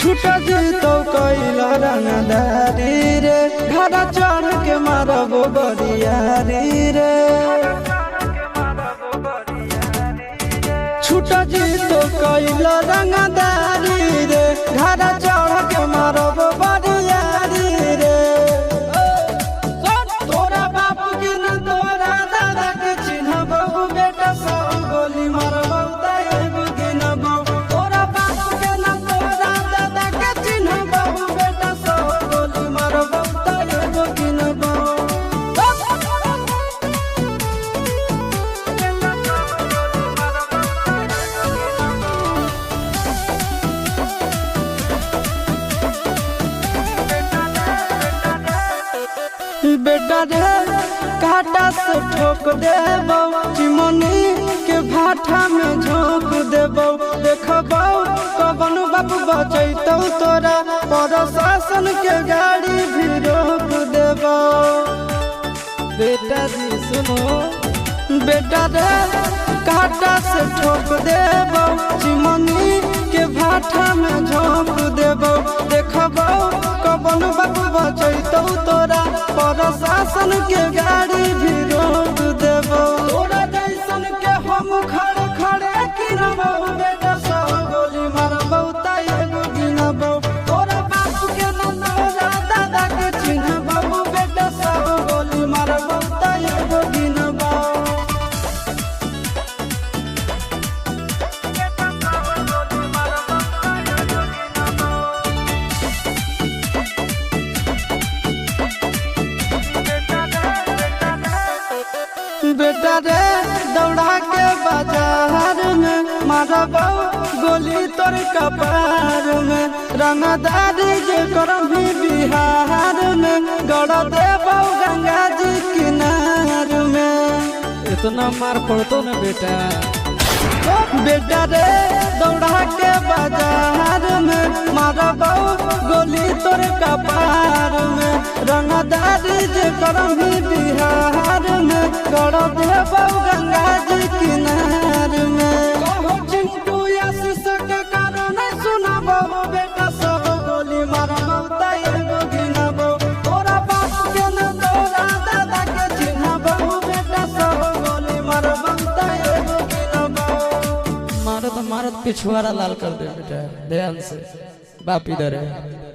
छूटा जीतो कैला रंगदारी रे घड़ा चढ़ के मारबो बरियारी रे छूटा जीतो कैला रंगदारी रे घड़ा चढ़ के मारबो बरियारी रे तोरा बाप के न तोरा दादा के चिन्हबो बेटा सब गोली मारबो ताएगो गिनबो तोरा बाप के न तोरा दादा के चिन्हबो बेटा सब गोली मारबो ताएगो गिनबो बेटा रे काटा से ठोक देबो चिमनी के भाठा में झोंक देबो देखबो कवन बाप बचैतौ तोरा प्रशासन के गाड़ी भी रोक देबो बेटा जी सुनो बेटा रे काटा से ठोक देबो चिमनी के भाठा में झोंक देबो देखबो कवन बाप बचैतौ तोरा प्रशासन के गाड़ी भी रोक देबो तोरा जैसन के हम खड़े खड़े गिनबो बेटा सब गोली मारबो ताएगो गिनबो तोरा बाप के न तोरा दादा के चिन्हबो बेटा सब गोली मारबो ताएगो गिनबो बेटा रे दौड़ा के बाजार में मारबो गोली तोर कपार में रंगदारी जे करम भी बिहार में गड़ देबो गंगा जी किनार में इतना मार पड़तो ना बेटा बेटा रे दौड़ा के बाजार में मारबो गोली तोर कपार में रंगदारी जे करम भी बिहार में गड़ देबो गंगा जी किनार में कहो चिंटू आशीष के कारण सुनबो बेटा सब गोली मारबो ताएगो गिनबो तोरा बाप के न तोरा दादा के चिन्हबो बेटा सब गोली मारबो ताएगो गिनबो मारत मारत पिछुआरा लाल कर दे बेटा ध्यान से बाप इधर है।